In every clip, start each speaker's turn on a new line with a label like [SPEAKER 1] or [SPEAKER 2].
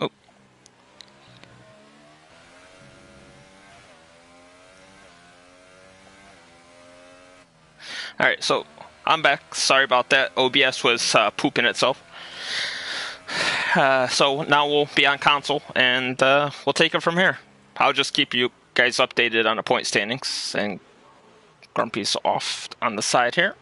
[SPEAKER 1] Oh. Alright, so I'm back. Sorry about that. OBS was pooping itself. So now we'll be on console, and we'll take it from here. I'll just keep you guys updated on the point standings, and Grumpy's off on the side here.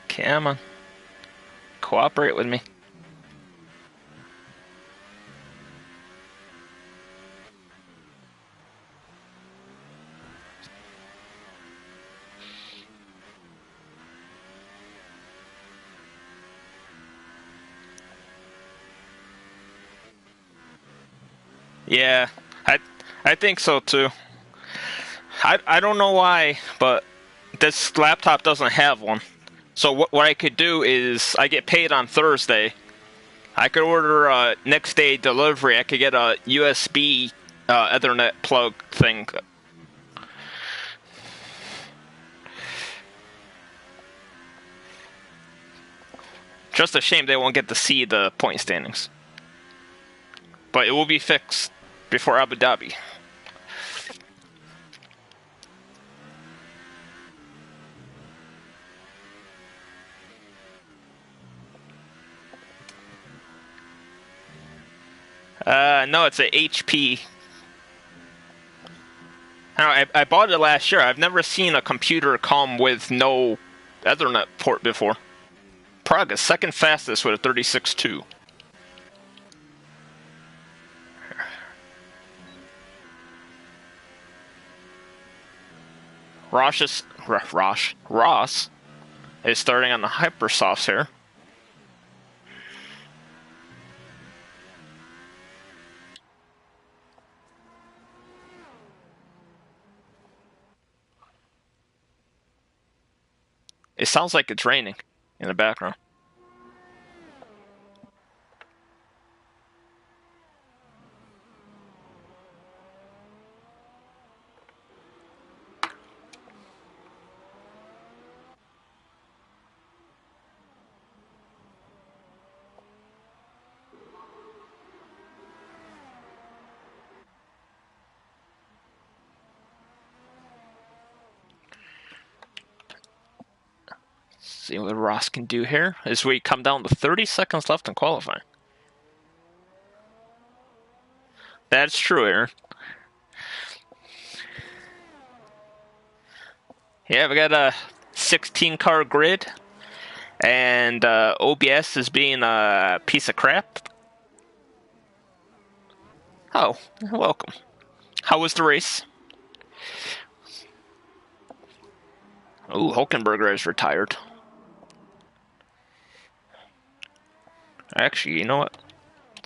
[SPEAKER 1] Come on. Cooperate with me. Yeah, I think so too. I don't know why, but this laptop doesn't have one. So what I could do is I get paid on Thursday. I could order a next day delivery. I could get a USB Ethernet plug thing. Just a shame they won't get to see the point standings. But it will be fixed before Abu Dhabi. No, it's a HP. I bought it last year. I've never seen a computer come with no Ethernet port before. Prague is second fastest with a 36.2. Ross is starting on the hypersofts here. It sounds like it's raining in the background. See what Ross can do here as we come down to 30 seconds left in qualifying. That's true, Aaron. Yeah, we got a 16-car grid, and OBS is being a piece of crap. Oh, welcome. How was the race? Ooh, Hulkenberger is retired. Actually, you know what?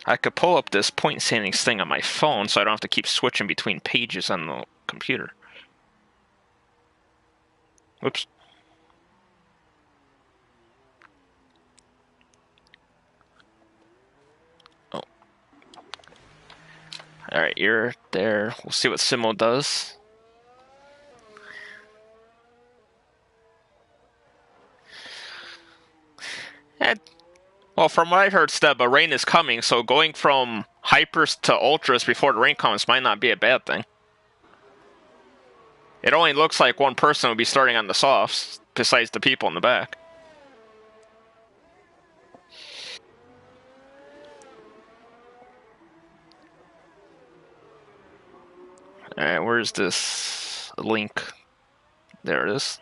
[SPEAKER 1] I could pull up this point standings thing on my phone so I don't have to keep switching between pages on the computer. Whoops. Oh. Alright, you're there. We'll see what Simo does. Well, from what I heard, Steb, a rain is coming, so going from hypers to ultras before the rain comes might not be a bad thing. It only looks like one person will be starting on the softs, besides the people in the back. Alright, where's this link? There it is.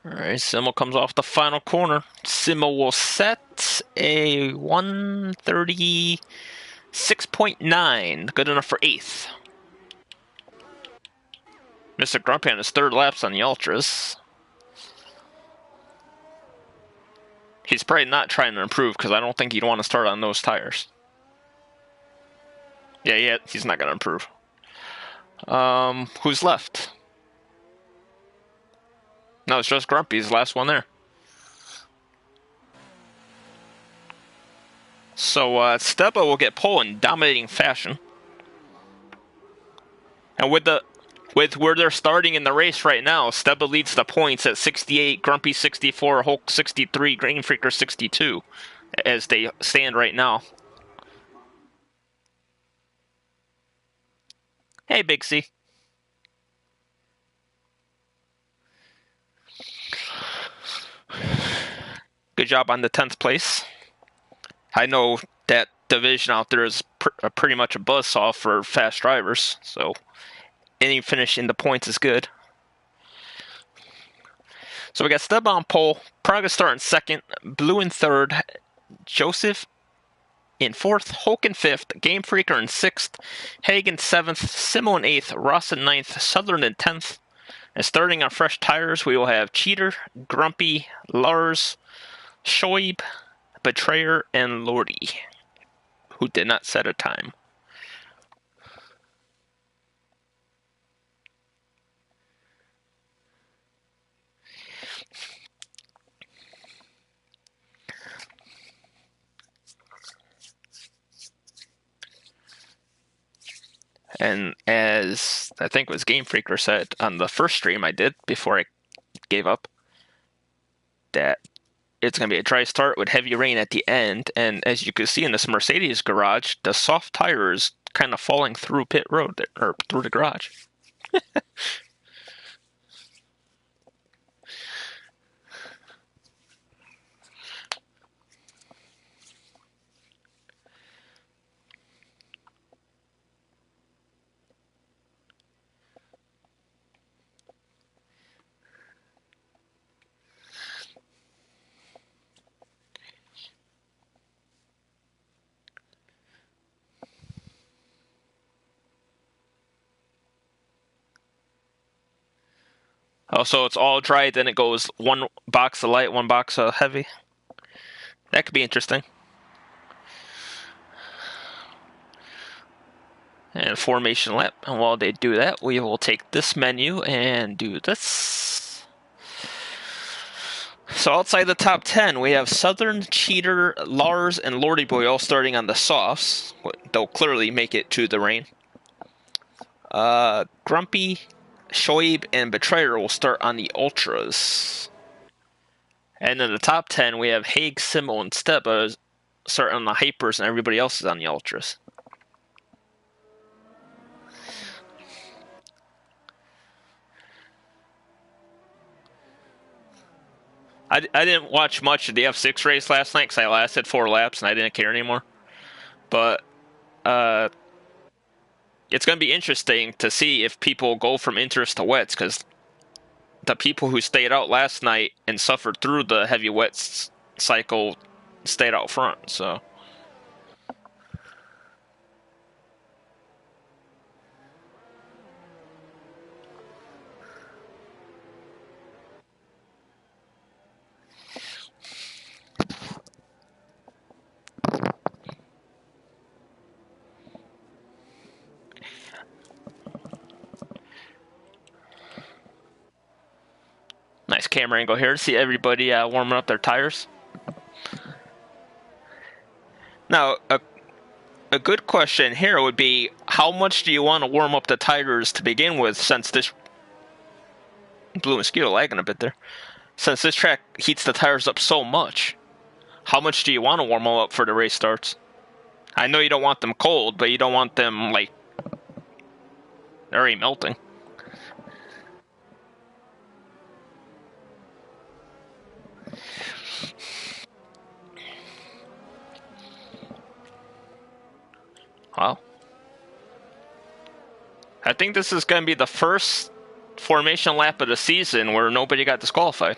[SPEAKER 1] Alright, Simo comes off the final corner. Simo will set a 136.9. Good enough for 8th. Mr. Grumpy on his 3rd laps on the Ultras. He's probably not trying to improve because I don't think he'd want to start on those tires. Yeah, he's not going to improve. Who's left? No, it's just Grumpy's last one there. So Steba will get pole in dominating fashion. And with where they're starting in the race right now, Steba leads the points at 68, Grumpy 64, Hulk 63, Green Freaker 62, as they stand right now. Hey, Big C. Good job on the 10th place. I know that division out there is pretty much a buzzsaw for fast drivers, so any finish in the points is good. So we got Steb on pole, Praga starting 2nd, Blue in 3rd, Joseph in 4th, Hulk in 5th, Game Freaker in 6th, Hagen 7th, Simo in 8th, Ross in 9th, Southern in 10th. And starting on fresh tires, we will have Cheater, Grumpy, Lars, Shoaib, Betrayer, and Lordy, who did not set a time. And as I think it was Game Freaker said on the first stream I did before I gave up, that it's going to be a dry start with heavy rain at the end. And as you can see in this Mercedes garage, the soft tire is kind of falling through pit road there, or through the garage. Oh, so it's all dry, then it goes one box of light, one box of heavy. That could be interesting. And formation lap. And while they do that, we will take this menu and do this. So outside the top 10, we have Southern, Cheater, Lars, and Lordy Boy all starting on the softs. They'll clearly make it to the rain. Grumpy, Shoaib, and Betrayer will start on the ultras. And in the top 10, we have Haig, Simo, and Steba start on the hypers, and everybody else is on the ultras. I didn't watch much of the F6 race last night because I lasted 4 laps and I didn't care anymore. But it's going to be interesting to see if people go from inters to wets, because the people who stayed out last night and suffered through the heavy wets cycle stayed out front. So nice camera angle here to see everybody warming up their tires. Now, a good question here would be, how much do you want to warm up the tires to begin with, since this Blue Mosquito lagging a bit there. Since this track heats the tires up so much, how much do you want to warm them up for the race starts? I know you don't want them cold, but you don't want them, like, already melting. Wow. I think this is going to be the first formation lap of the season where nobody got disqualified.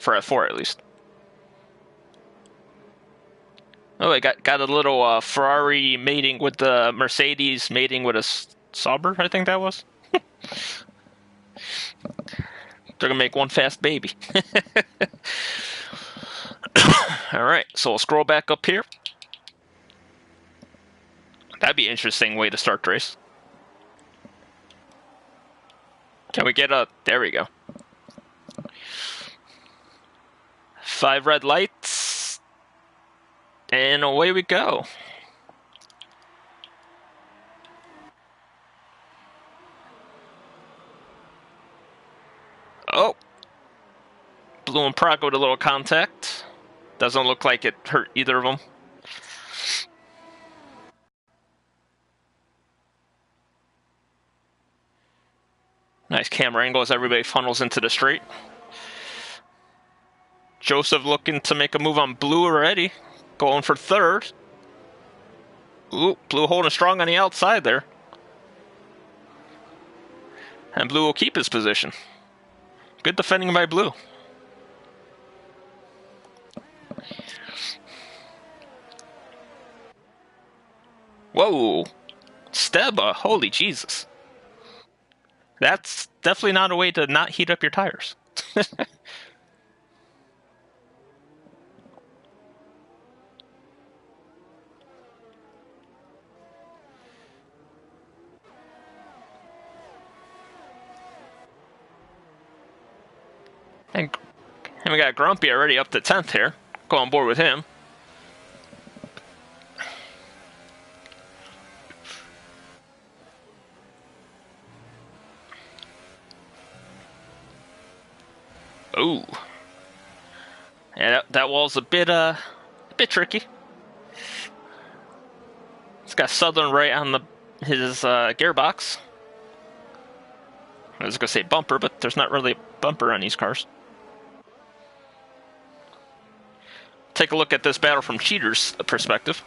[SPEAKER 1] for F4 at least. Oh, I got a little Ferrari mating with the Mercedes mating with a Sauber, I think that was. They're gonna make one fast baby. Alright, so we'll scroll back up here. That'd be an interesting way to start the race. Can we get a... There we go. 5 red lights. And away we go. Oh. Blue and Prague with a little contact. Doesn't look like it hurt either of them. Nice camera angle as everybody funnels into the straight. Joseph looking to make a move on Blue already. Going for third. Ooh, Blue holding strong on the outside there. And Blue will keep his position. Good defending by Blue. Whoa. Steba, holy Jesus. That's definitely not a way to not heat up your tires. and we got Grumpy already up to 10th here. Go on board with him. Ooh. Yeah, that wall's a bit tricky. It's got Southern right on his gearbox. I was gonna say bumper, but there's not really a bumper on these cars. Take a look at this battle from Cheater's perspective.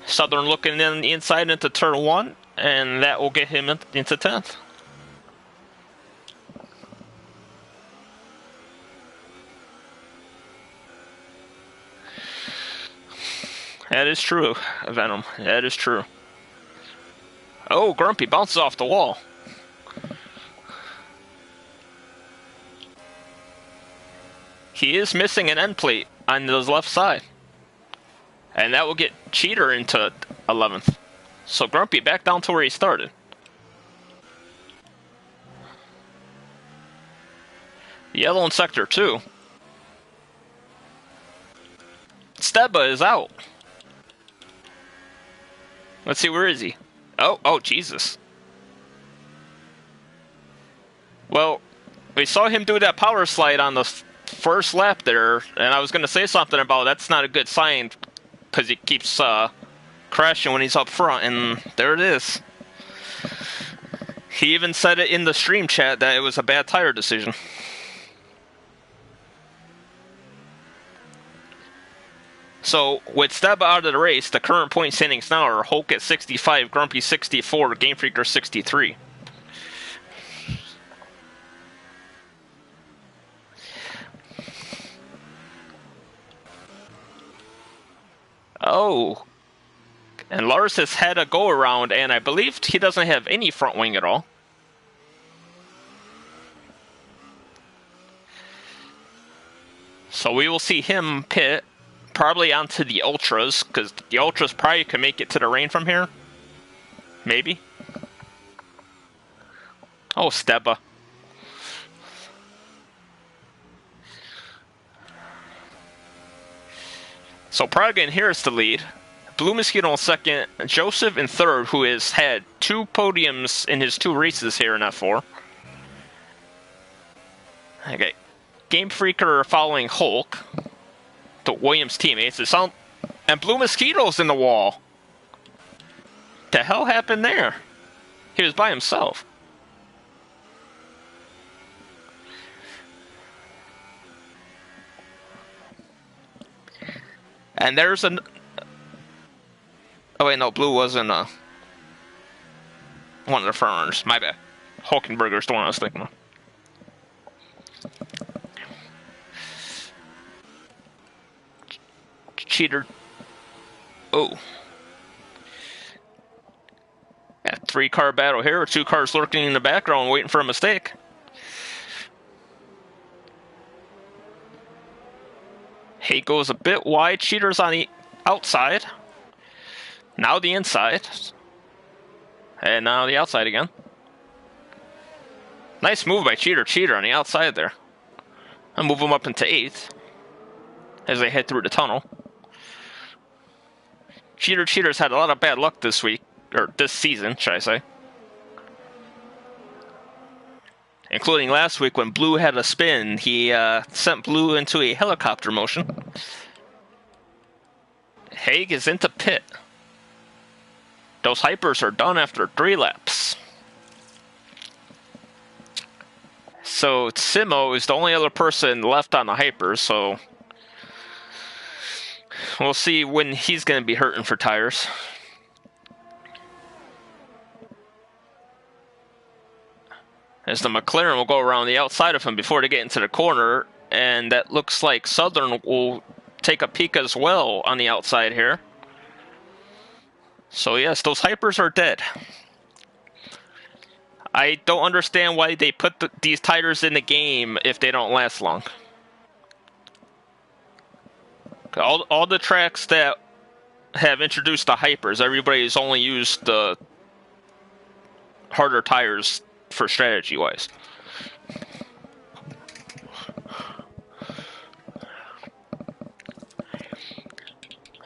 [SPEAKER 1] Southern looking in the inside into turn 1, and that will get him into 10th. That is true, Venom. That is true. Oh, Grumpy bounces off the wall. He is missing an end plate on his left side. And that will get Cheater into 11th. So Grumpy back down to where he started. Yellow in sector 2. Steba is out. Let's see, where is he? Oh, Jesus. Well, we saw him do that power slide on the first lap there, and I was going to say something about that's not a good sign because he keeps crashing when he's up front, and there it is. He even said it in the stream chat that it was a bad tire decision. So, with Steba out of the race, the current point standings now are Hulk at 65, Grumpy 64, Game Freaker 63. Oh. And Lars has had a go-around, and I believe he doesn't have any front wing at all. So we will see him pit. Probably onto the Ultras, because the Ultras probably can make it to the rain from here. Maybe. Oh, Steba. So Praga in here is the lead. Blue Mosquito in second. Joseph in third, who has had 2 podiums in his 2 races here in F4. Okay. Game Freaker following Hulk. The Williams teammates. And Blue Mosquito's in the wall. The hell happened there? He was by himself. And there's an... Oh wait, no, Blue wasn't one of the front runners. My bad. Hulkenberger's the one I was thinking of. Cheater. Oh. Yeah, 3-car battle here with 2 cars lurking in the background waiting for a mistake. Hate goes a bit wide. Cheater's on the outside. Now the inside. And now the outside again. Nice move by Cheater on the outside there. I'll move him up into 8th as they head through the tunnel. Cheater's had a lot of bad luck this week, or this season, should I say. Including last week when Blue had a spin. He sent Blue into a helicopter motion. Haig is into pit. Those hypers are done after 3 laps. So Simo is the only other person left on the hypers, so we'll see when he's going to be hurting for tires. As the McLaren will go around the outside of him before they get into the corner, and that looks like Southern will take a peek as well on the outside here. So yes, those hypers are dead. I don't understand why they put these tires in the game if they don't last long. All the tracks that have introduced the hypers, everybody's only used the harder tires for strategy-wise.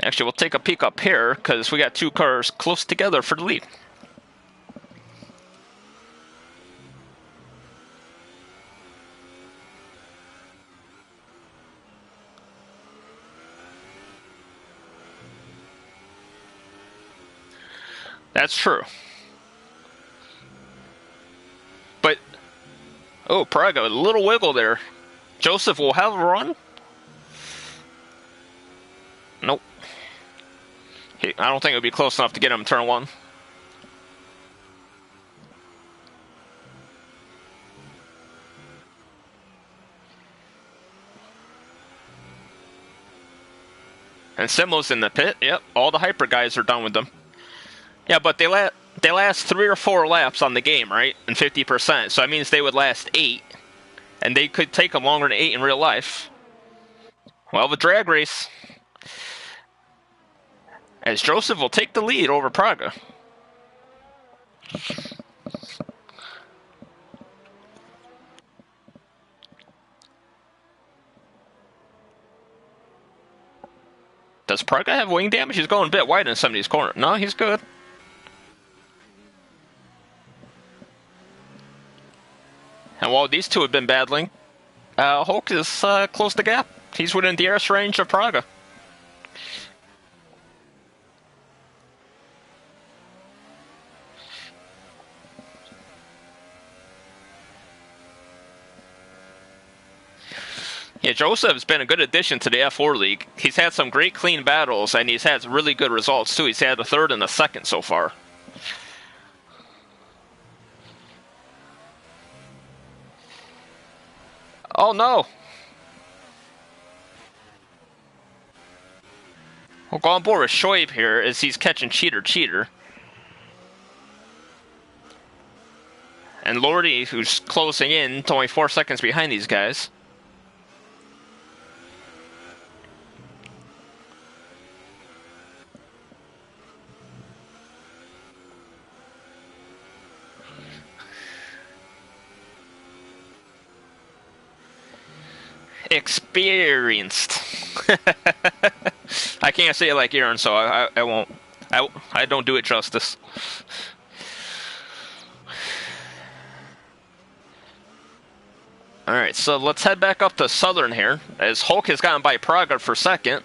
[SPEAKER 1] Actually, we'll take a peek up here because we got 2 cars close together for the lead. That's true. But, oh, Praga, a little wiggle there. Joseph will have a run? Nope. I don't think it would be close enough to get him in turn 1. And Simo's in the pit. Yep, all the hyper guys are done with them. Yeah, but they last 3 or 4 laps on the game, right? And 50%. So that means they would last 8. And they could take them longer than 8 in real life. Well, the drag race. As Joseph will take the lead over Praga. Does Praga have wing damage? He's going a bit wide in some of these corners. No, he's good. And while these two have been battling, Hulk is close the gap. He's within the DRS range of Praga. Yeah, Joseph's been a good addition to the F4 League. He's had some great clean battles, and he's had really good results, too. He's had a 3rd and a 2nd so far. Oh, no. We'll go on board with Shoaib here as he's catching Cheater. And Lordy, who's closing in, only 4 seconds behind these guys. Experienced. I can't say it like Aaron, so I won't. I don't do it justice. Alright, so let's head back up to Southern here, as Hulk has gotten by Praga for 2nd.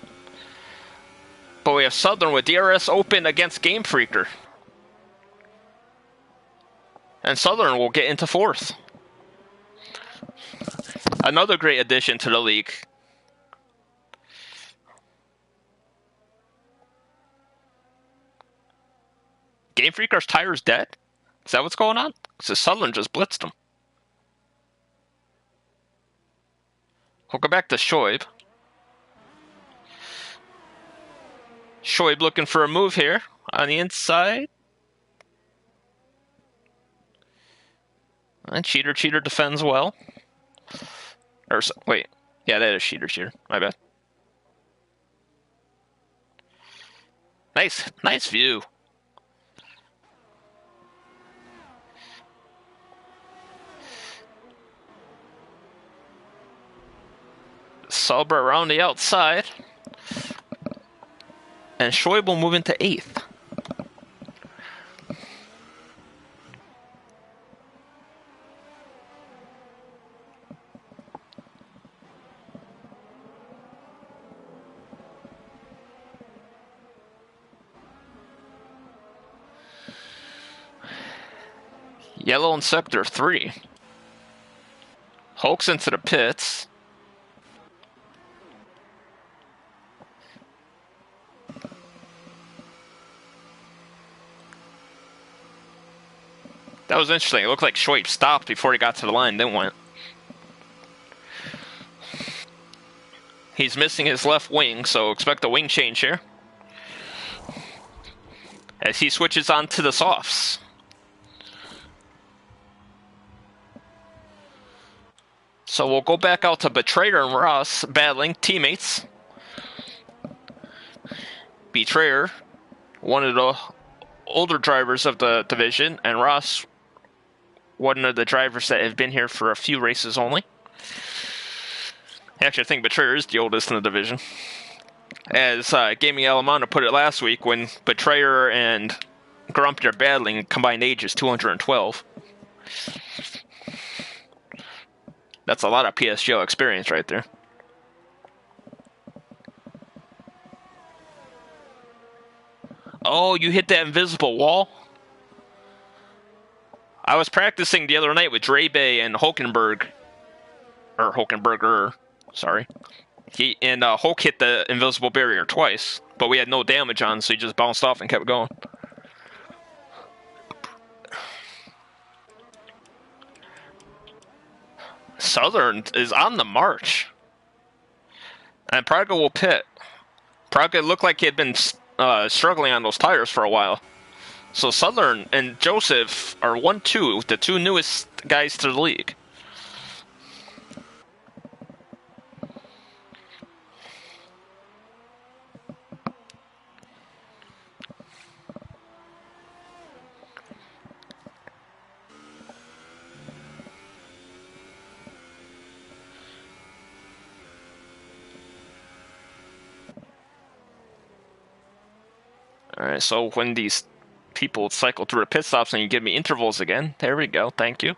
[SPEAKER 1] But we have Southern with DRS open against Game Freaker. And Southern will get into 4th. Another great addition to the league. Game Freaker's tire's dead? Is that what's going on? because Sutherland just blitzed him. We'll go back to Shoaib. Shoaib looking for a move here on the inside. And Cheater defends well. Or, wait. Yeah, that is Cheater. My bad. Nice view. Sauber around the outside. And Shoaib will move into 8th. Yellow in Sector 3. Hulk's into the pits. That was interesting. It looked like Shoaib stopped before he got to the line, then went. He's missing his left wing, so expect a wing change here. As he switches on to the softs. So we'll go back out to Betrayer and Ross battling teammates. Betrayer, one of the older drivers of the division, and Ross, one of the drivers that have been here for a few races only. Actually, I think Betrayer is the oldest in the division. As Gaming Alamano put it last week, when Betrayer and Grumpy are battling, combined age is 212. That's a lot of PSGL experience right there. Oh, you hit that invisible wall? I was practicing the other night with Drebe and Hulkenberg. Or Hulkenberger, sorry. Hulk hit the invisible barrier twice, but we had no damage on, so he just bounced off and kept going. Southern is on the march. And Praga will pit. Praga looked like he had been struggling on those tires for a while. So Southern and Joseph are 1-2, the two newest guys to the league. Alright, so when these people cycle through the pit stops and you give me intervals again, there we go, thank you.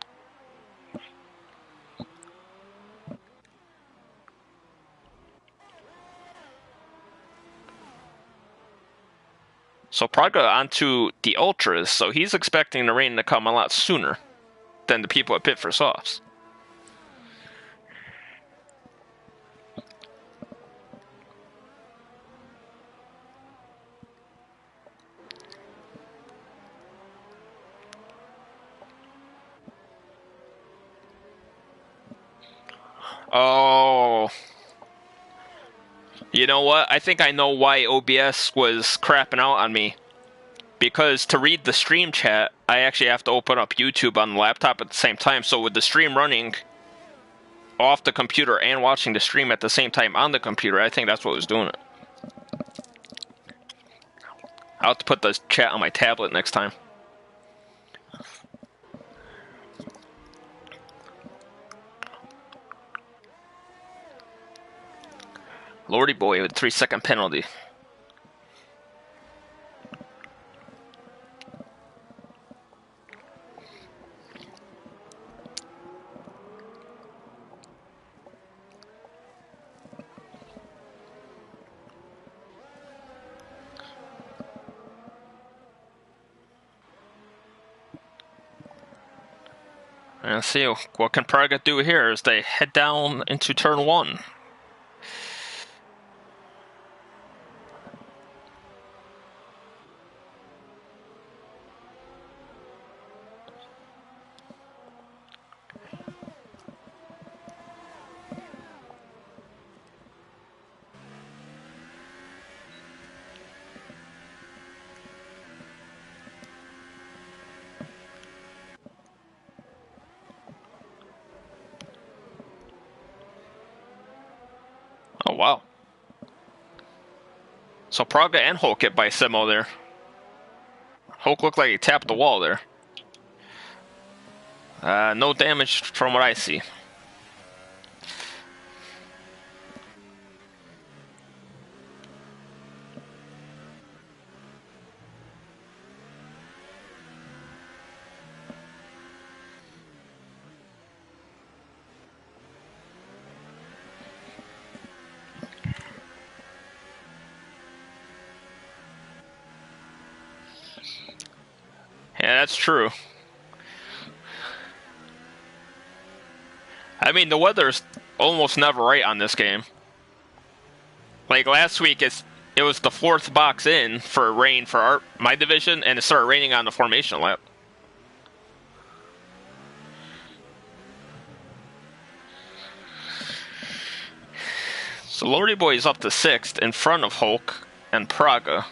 [SPEAKER 1] So Praga onto the Ultras, so he's expecting the rain to come a lot sooner than the people at pit for softs. Oh. You know what? I think I know why OBS was crapping out on me. Because to read the stream chat, I actually have to open up YouTube on the laptop at the same time. So with the stream running off the computer and watching the stream at the same time on the computer, I think that's what was doing it. I'll have to put the chat on my tablet next time. Lordy boy with a 3-second penalty. And let's see what can Praga do here as they head down into turn 1. wow. So Praga and Hulk hit by Simo there. Hulk looked like he tapped the wall there. No damage from what I see. Yeah, that's true. I mean, the weather's almost never right on this game. Like last week, it was the 4th box in for rain for my division, and it started raining on the formation lap. So Lordy Boy is up to 6th in front of Hulk and Praga.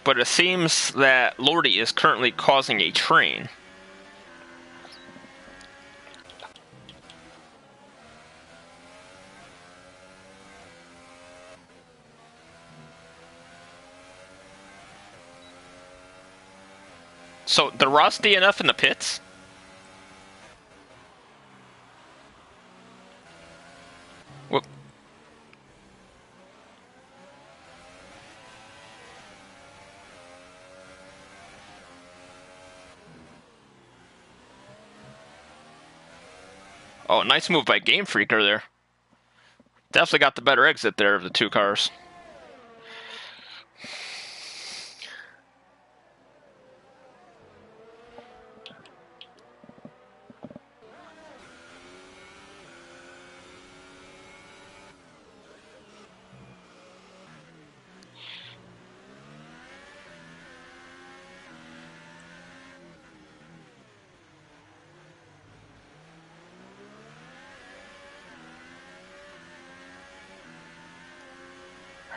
[SPEAKER 1] But it seems that Lordy is currently causing a train. So, the Ross DNF in the pits? Well, oh, nice move by Game Freaker there. Definitely got the better exit there of the two cars.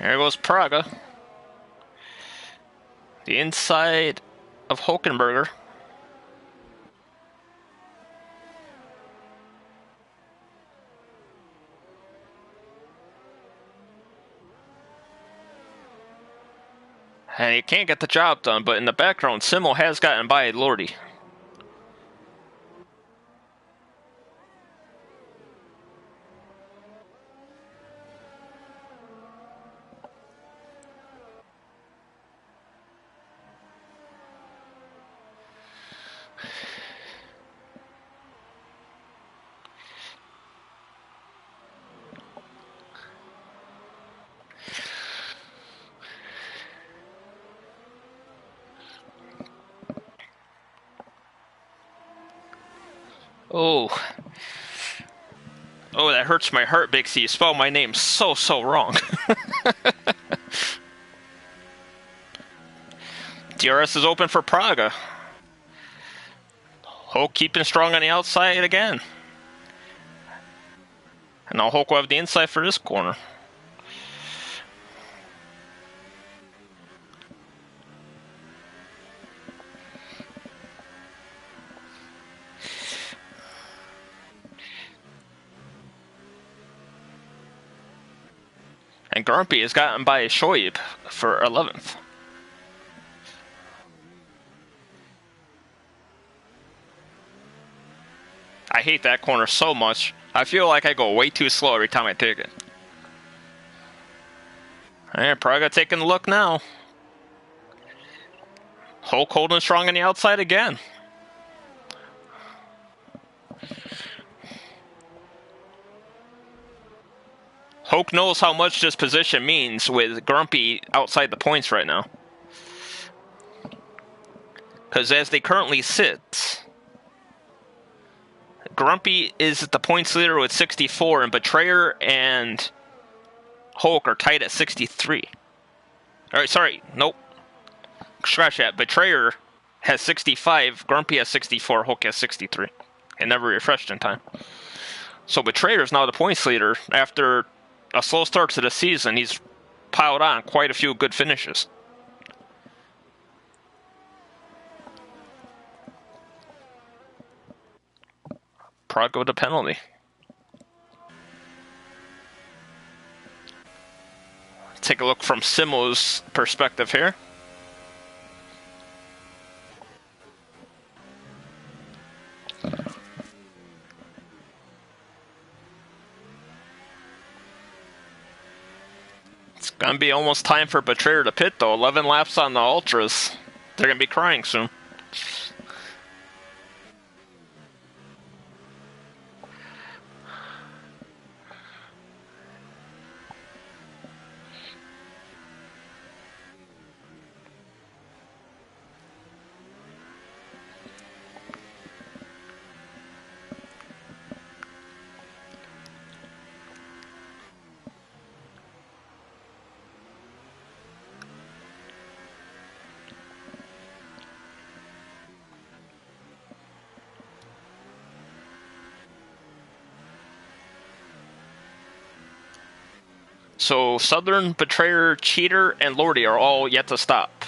[SPEAKER 1] There goes Praga. The inside of Hulkenberger. And he can't get the job done, but in the background, Simo has gotten by Lordy. Oh. Oh, that hurts my heart, Big C. You spelled my name so wrong. DRS is open for Praga. Hulk keeping strong on the outside again. And now Hulk will have the inside for this corner. And Grumpy is gotten by Shoaib for 11th. I hate that corner so much. I feel like I go way too slow every time I take it. Alright, Praga taking a look now. Hulk holding strong on the outside again. Hulk knows how much this position means with Grumpy outside the points right now. Because as they currently sit, Grumpy is the points leader with 64, and Betrayer and Hulk are tied at 63. Alright, sorry, nope. Scratch that. Betrayer has 65, Grumpy has 64, Hulk has 63. It never refreshed in time. So Betrayer is now the points leader. After a slow start to the season, he's piled on quite a few good finishes. Prague with a penalty. Take a look from Simo's perspective here. It's going to be almost time for Betrayer to pit, though. 11 laps on the Ultras. They're going to be crying soon. So Southern, Betrayer, Cheater, and Lordy are all yet to stop.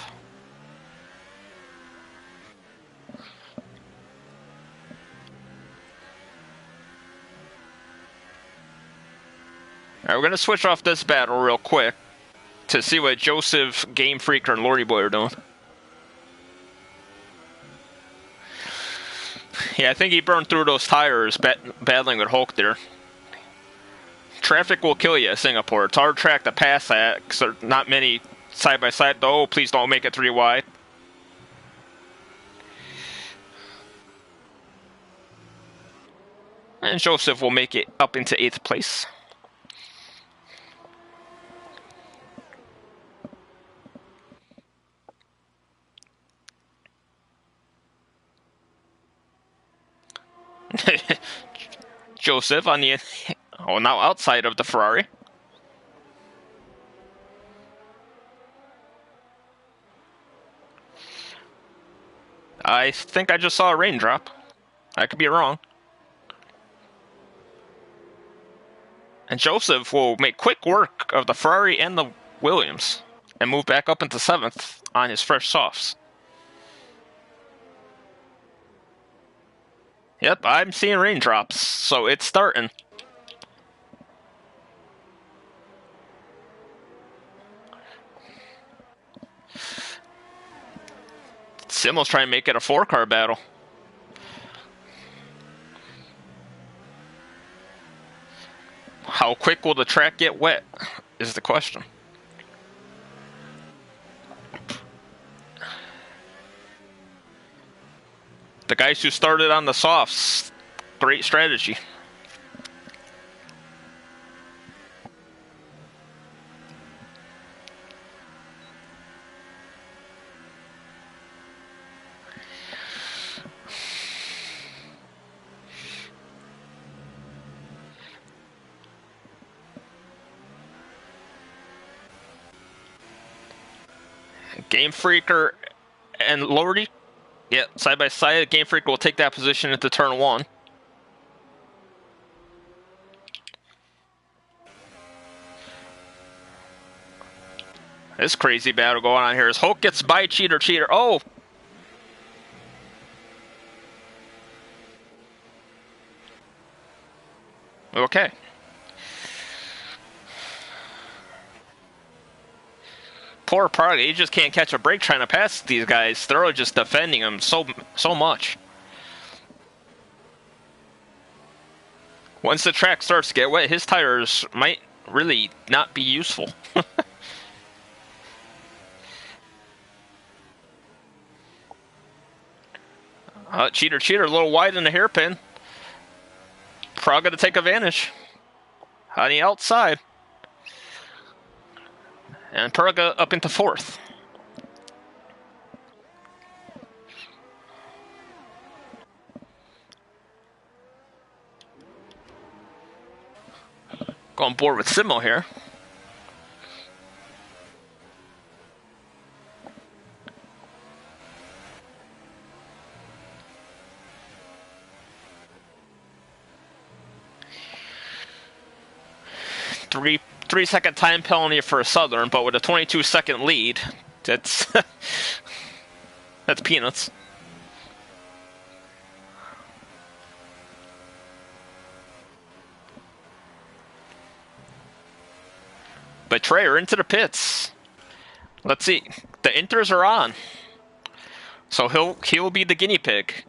[SPEAKER 1] Alright, we're going to switch off this battle real quick to see what Joseph, Game Freaker, and Lordy Boy are doing. Yeah, I think he burned through those tires battling with Hulk there. Traffic will kill you at Singapore. It's a hard track to pass at because there's not many side-by-side. Oh, please don't make it 3 wide. And Joseph will make it up into 8th place. Joseph on the now outside of the Ferrari. I think I just saw a raindrop. I could be wrong. And Joseph will make quick work of the Ferrari and the Williams and move back up into 7th on his fresh softs. Yep, I'm seeing raindrops, so it's starting. Simo's trying to make it a 4-car battle. How quick will the track get wet is the question. The guys who started on the softs, great strategy. Game Freaker and Lordy, yeah, side by side. Game Freaker will take that position into turn 1. This crazy battle going on here as Hulk gets by Cheater. Oh! Okay. Poor Prague, he just can't catch a break trying to pass these guys. They're just defending him so much. Once the track starts to get wet, his tires might really not be useful. Cheater, a little wide in the hairpin. Prague to take advantage. On the outside. And Perga up into 4th. Go on board with Simo here. Three-second time penalty for a Southern, but with a 22-second lead, that's that's peanuts. Betrayer into the pits. Let's see. The inters are on. So he'll be the guinea pig.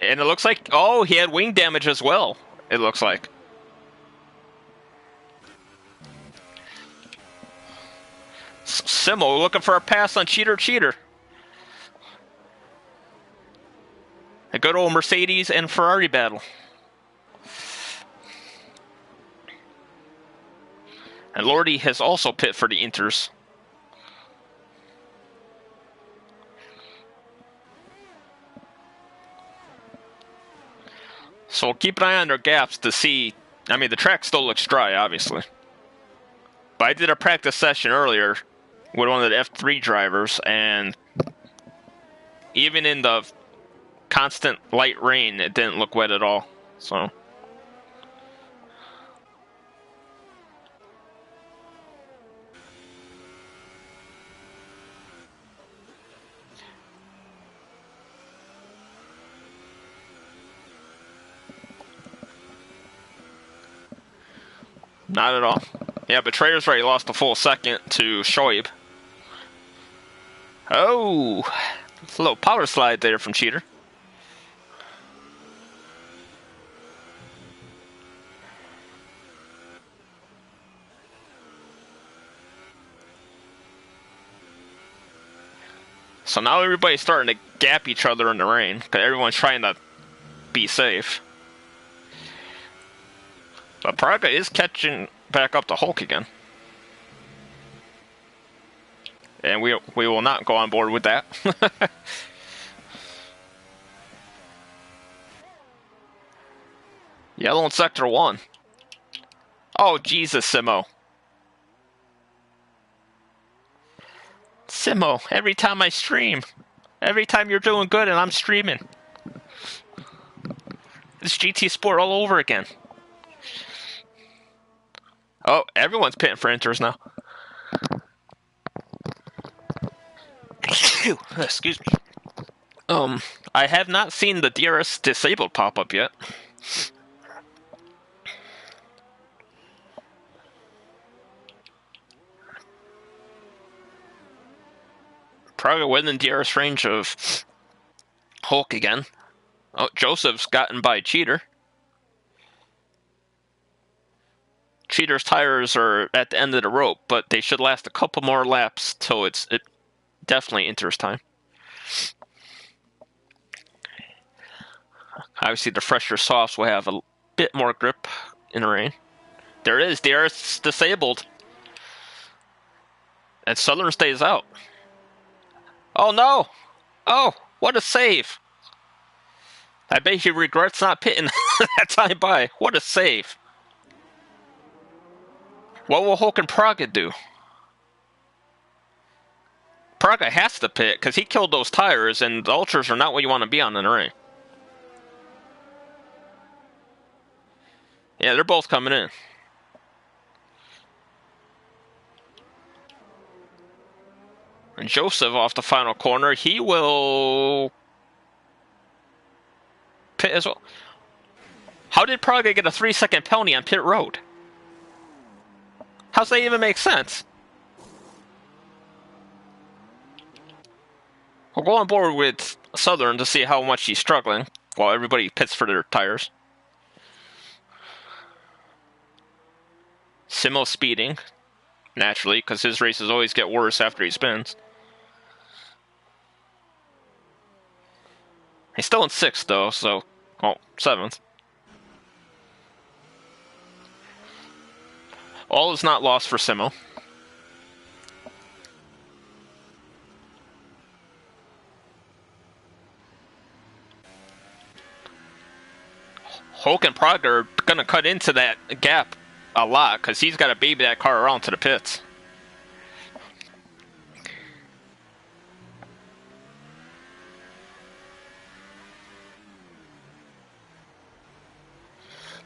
[SPEAKER 1] And it looks like, oh, he had wing damage as well, it looks like. Simo looking for a pass on Cheater. A good old Mercedes and Ferrari battle. And Lordy has also pit for the inters. So we'll keep an eye on their gaps to see. I mean, the track still looks dry, obviously. But I did a practice session earlier with one of the F3 drivers, and even in the constant light rain, it didn't look wet at all. So not at all. Yeah, Betrayer's already lost a full second to Shoaib. Oh, it's a little power slide there from Cheater. So now everybody's starting to gap each other in the rain, because everyone's trying to be safe. But Praga is catching back up to Hulk again. And we will not go on board with that. Yellow in Sector 1. Oh, Jesus, Simo. Simo, every time I stream. Every time you're doing good and I'm streaming. It's GT Sport all over again. Oh, everyone's pitting for inters now. Excuse me. I have not seen the DRS disabled pop up yet. Praga within DRS range of Hulk again. Oh, Joseph's gotten by Cheater. Cheater's tires are at the end of the rope, but they should last a couple more laps till it definitely enters time. Obviously, the fresher softs will have a bit more grip in the rain. There it is. DRS disabled. And Southern stays out. Oh, no. Oh, what a save. I bet he regrets not pitting that time by. What a save. What will Hulk and Praga do? Praga has to pit because he killed those tires, and the ultras are not what you want to be on in the rain. Yeah, they're both coming in. And Joseph off the final corner, he will pit as well. How did Praga get a 3-second penalty on pit road? How's that even make sense? We'll go on board with Southern to see how much he's struggling while everybody pits for their tires. Simo speeding, naturally, because his races always get worse after he spins. He's still in 6th, though, so... Oh, 7th. All is not lost for Simo. Hulk and Praga are going to cut into that gap a lot, because he's got to baby that car around to the pits.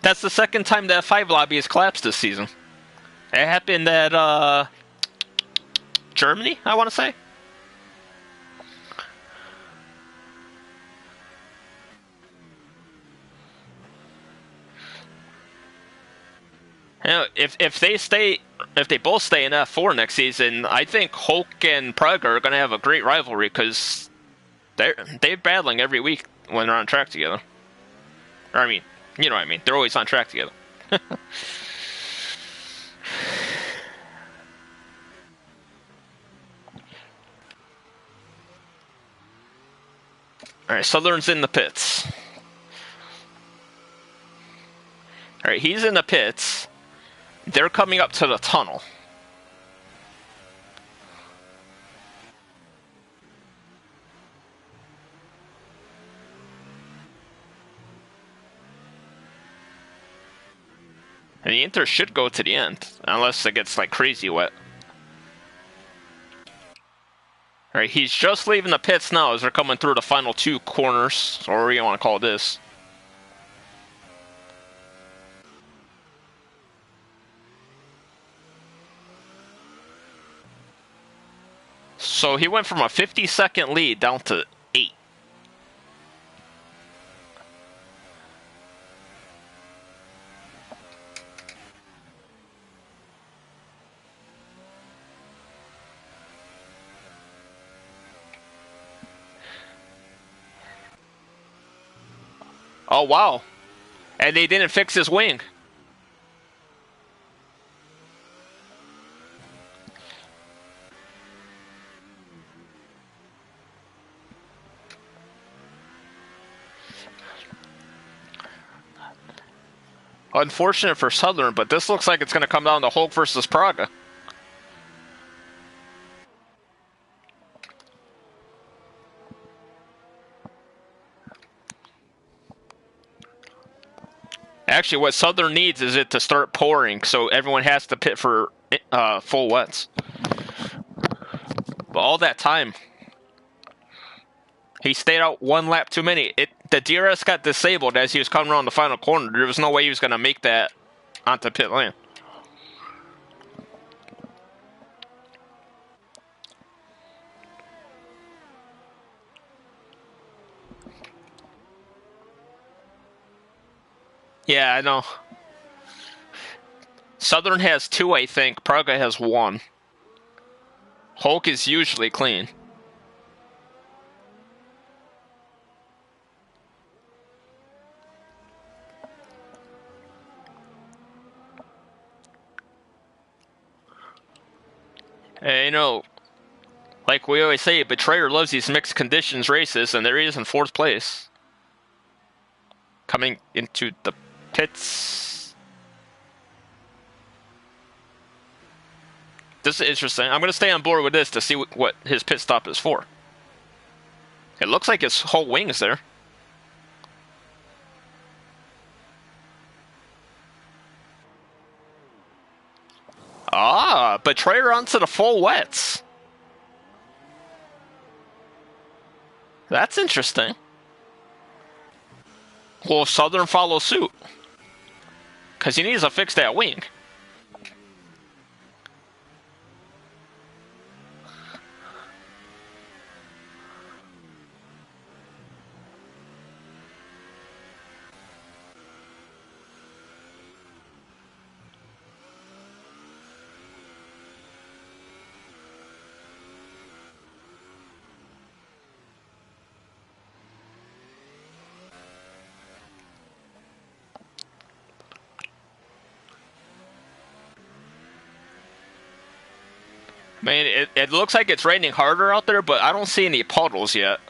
[SPEAKER 1] That's the second time that F5 lobby has collapsed this season. It happened at Germany, I want to say. You know, if they both stay in F4 next season, I think Hulk and Praga are going to have a great rivalry because they're battling every week when they're on track together. Or I mean, you know what I mean. They're always on track together. All right, Southern's in the pits. All right, he's in the pits. They're coming up to the tunnel. And the Inter should go to the end, unless it gets like crazy wet. All right, he's just leaving the pits now as they're coming through the final two corners, or whatever you want to call this. So he went from a 50-second lead down to 8. Oh, wow. And they didn't fix his wing. Unfortunate for Southern, but this looks like it's going to come down to Hulk versus Praga. Actually, what Southern needs is it to start pouring, so everyone has to pit for full wets. But all that time, he stayed out one lap too many. The DRS got disabled as he was coming around the final corner. There was no way he was going to make that onto pit lane. Yeah, I know. Southern has 2, I think. Praga has 1. Hulk is usually clean. And, you know, like we always say, Betrayer loves these mixed conditions races, and there he is in 4th place. Coming into the pits. This is interesting. I'm going to stay on board with this to see what his pit stop is for. It looks like his whole wing is there. Ah, Betrayer onto the full wets. That's interesting. Will Southern follow suit? Because he needs to fix that wing. Man, it looks like it's raining harder out there, but I don't see any puddles yet.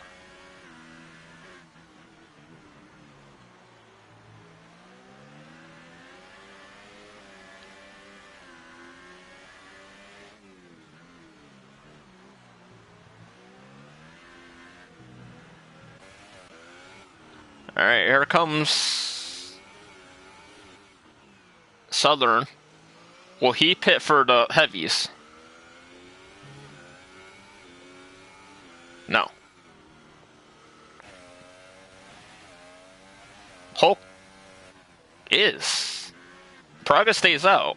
[SPEAKER 1] Alright, here comes Southern. Will he pit for the heavies? No. Hulk is. Praga stays out.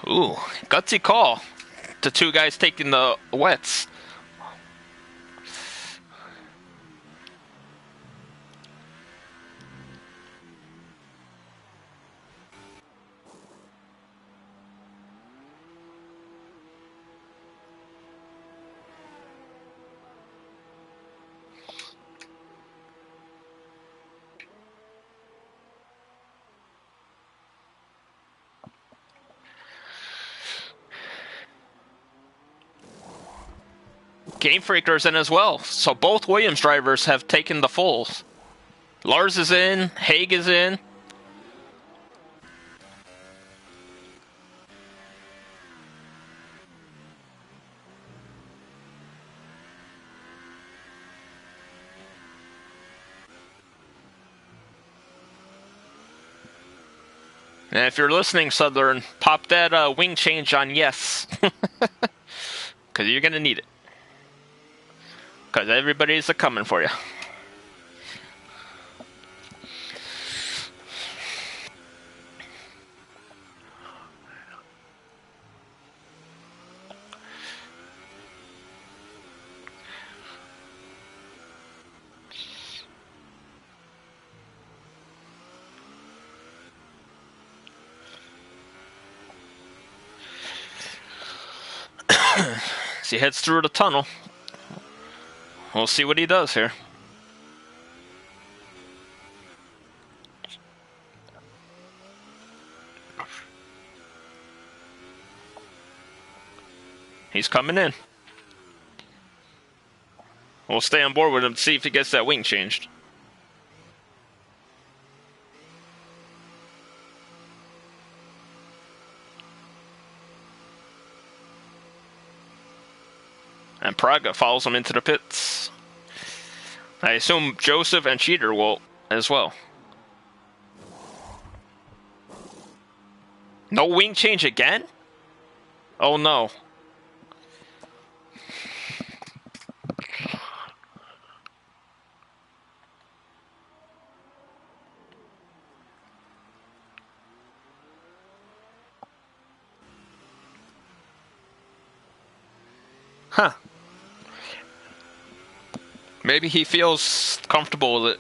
[SPEAKER 1] Ooh, gutsy call. The 2 guys taking the wets. Game Freaker's in as well. So both Williams drivers have taken the fulls. Lars is in. Haig is in. And if you're listening, Southern, pop that wing change on yes. Because you're going to need it. Because everybody's a-coming for you. As he heads through the tunnel, we'll see what he does here. He's coming in. We'll stay on board with him to see if he gets that wing changed. And Praga follows him into the pits. I assume Joseph and Cheater will as well. No wing change again? Oh no. Huh. Maybe he feels comfortable with it.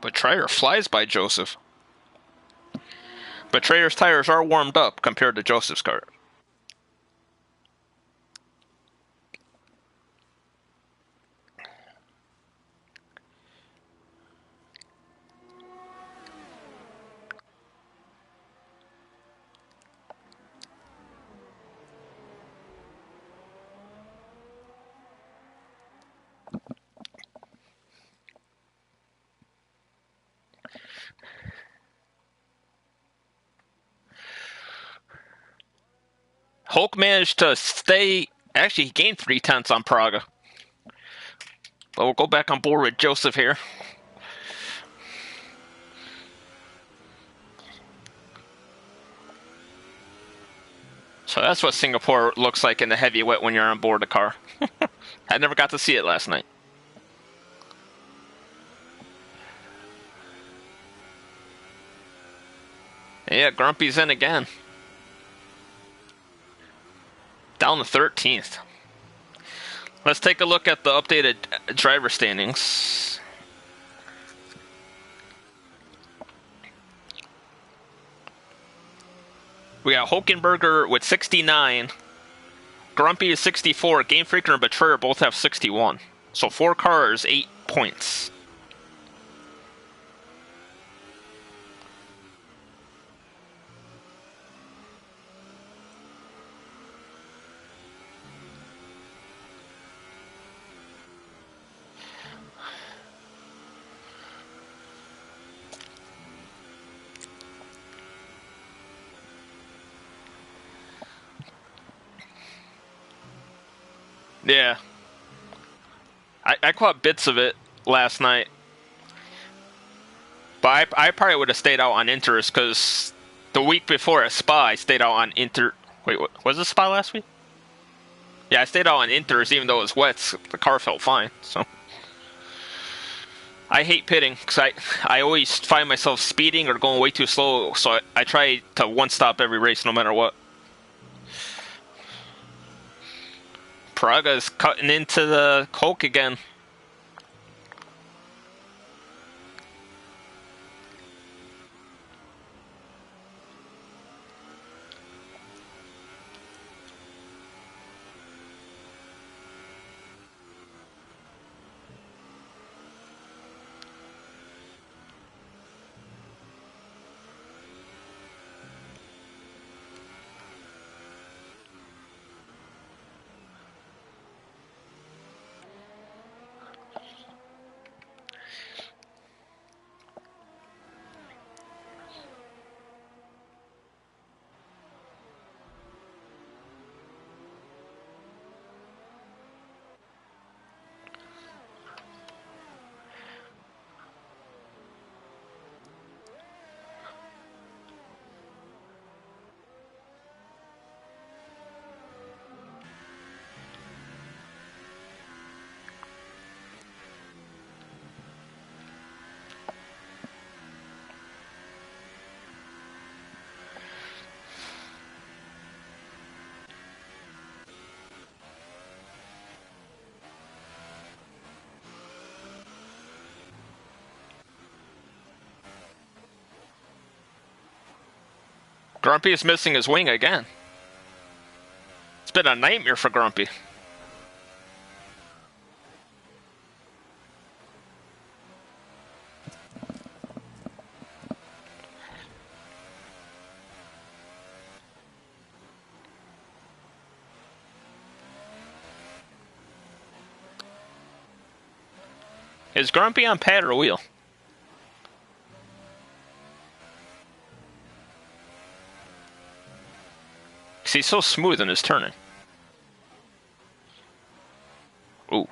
[SPEAKER 1] Betrayer flies by Joseph. Betrayer's tires are warmed up compared to Joseph's car. Hulk managed to stay. Actually, he gained 0.3 on Praga. But we'll go back on board with Joseph here. So that's what Singapore looks like in the heavy wet when you're on board the car. I never got to see it last night. Yeah, Grumpy's in again. Down to 13th. Let's take a look at the updated driver standings. We got Hulkenberger with 69. Grumpy is 64. Game Freaker and Betrayer both have 61. So 4 cars, 8 points. Yeah. I caught bits of it last night. But I probably would have stayed out on Interest because the week before at Spa, I stayed out on Inter. Wait, what, was it Spa last week? Yeah, I stayed out on Interest even though it was wet. The car felt fine. So I hate pitting because I always find myself speeding or going way too slow. So I try to one stop every race no matter what. Praga's cutting into the Hulk again. Grumpy is missing his wing again. It's been a nightmare for Grumpy. Is Grumpy on pad or wheel? Because he's so smooth in his turning. Ooh.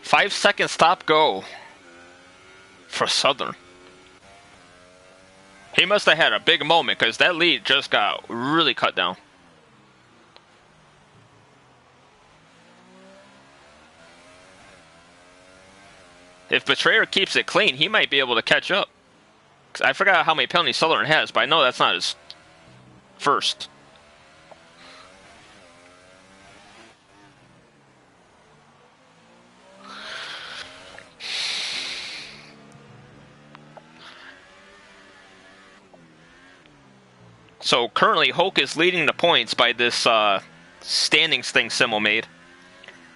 [SPEAKER 1] Five-second stop go for Southern. He must have had a big moment because that lead just got really cut down. If Betrayer keeps it clean, he might be able to catch up. I forgot how many penalties Southern has, but I know that's not his first. So currently, Hulk is leading the points by this standings thing Simmel made.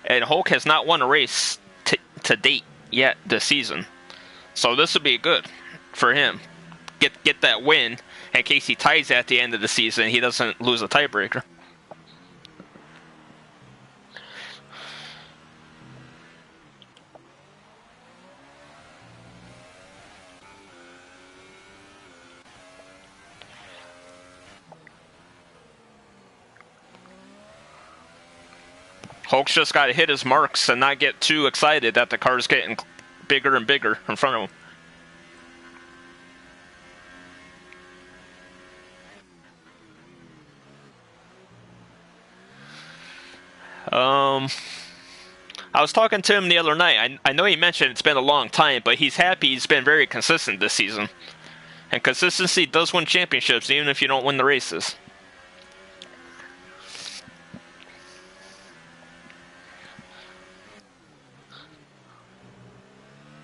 [SPEAKER 1] And Hulk has not won a race to date yet this season. So this would be good for him. Get that win in case he ties at the end of the season. He doesn't lose a tiebreaker. Hulk's just got to hit his marks and not get too excited that the car's getting bigger and bigger in front of him. I was talking to him the other night. I know he mentioned it's been a long time, but he's happy he's been very consistent this season. And consistency does win championships, even if you don't win the races.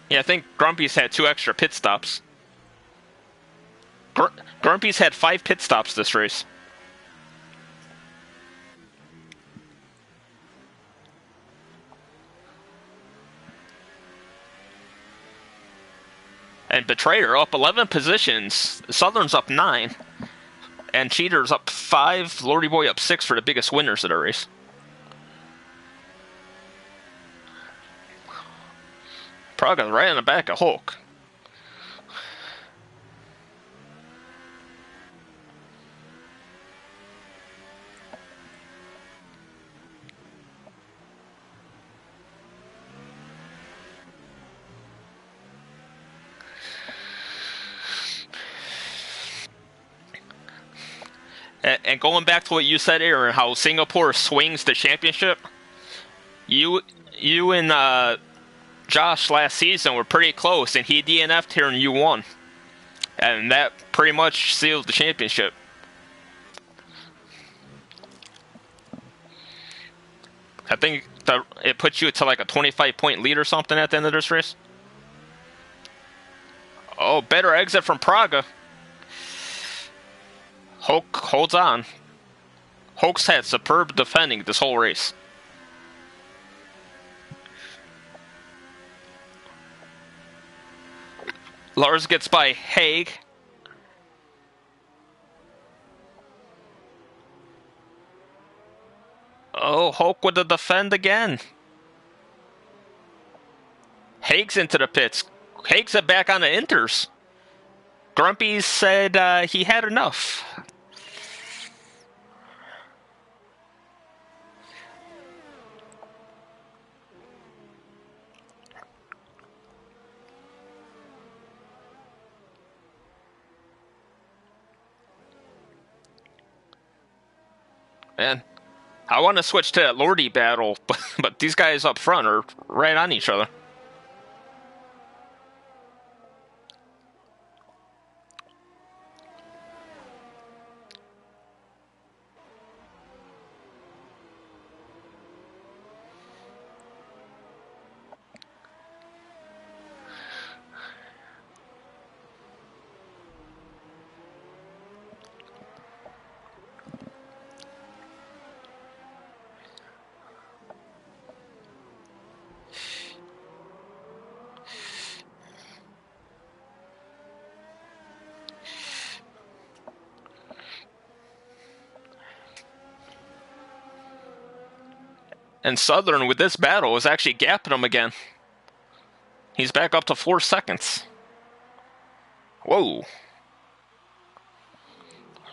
[SPEAKER 1] Yeah, I think Grumpy's had 2 extra pit stops. Grumpy's had 5 pit stops this race. And Betrayer up 11 positions. Southern's up 9. And Cheater's up 5. Lordy Boy up 6 for the biggest winners of the race. Praga's right on the back of Hulk. And going back to what you said, Aaron, how Singapore swings the championship, you and Josh last season were pretty close, and he DNF'd here and you won. And that pretty much sealed the championship. I think it puts you to like a 25-point lead or something at the end of this race. Oh, better exit from Praga. Hulk holds on. Hulk's had superb defending this whole race. Lars gets by Haig. Oh, Hulk with the defend again. Haig's into the pits. Haig's back on the inters. Grumpy said he had enough. Man, I want to switch to that Lordy battle, but these guys up front are right on each other. And Southern, with this battle, is actually gapping him again. He's back up to 4 seconds. Whoa.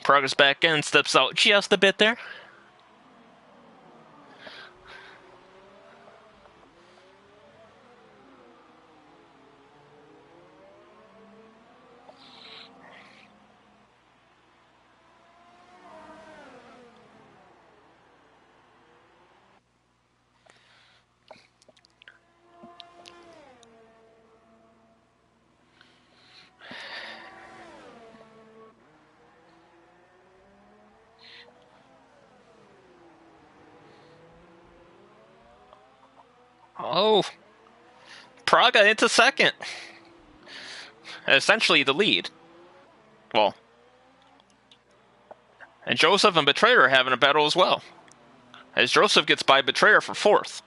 [SPEAKER 1] Progress back in, steps out just a bit there. Oh, Praga into second. Essentially the lead. Well, and Joseph and Betrayer are having a battle as well, as Joseph gets by Betrayer for 4th.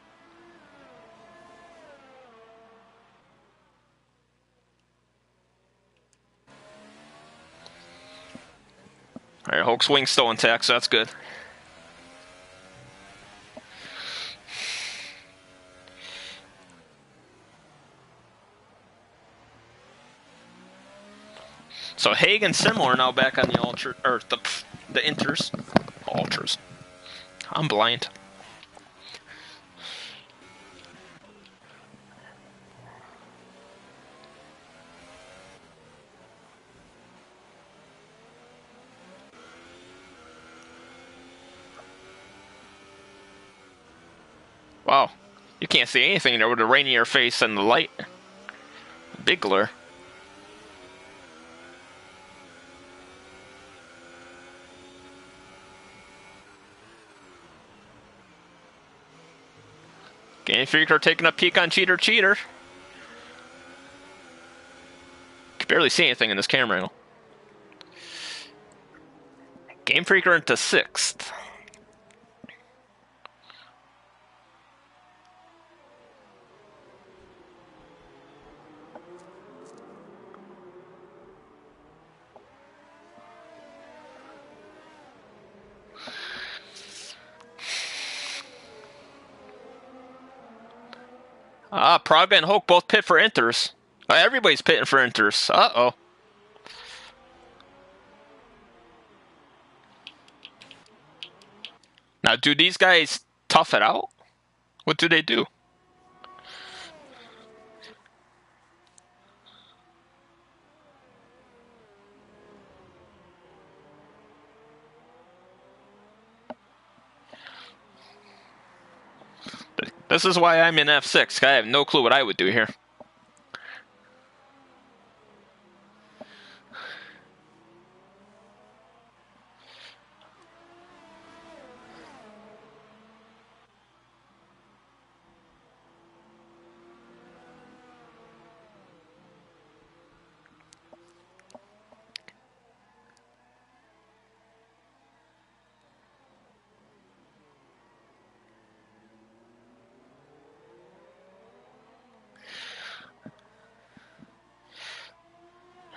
[SPEAKER 1] Alright, Hulk's wing's still intact, so that's good. So Haig and Simmel are now back on the ultra, or the inters. Ultras. I'm blind. Wow. You can't see anything there with the rain in your face and the light. Big glare. Game Freaker taking a peek on Cheater. Can barely see anything in this camera angle. Game Freaker into 6th. Praga and Hulk both pit for inters. Everybody's pitting for inters. Uh-oh. Now, do these guys tough it out? What do they do? This is why I'm in F6. I have no clue what I would do here.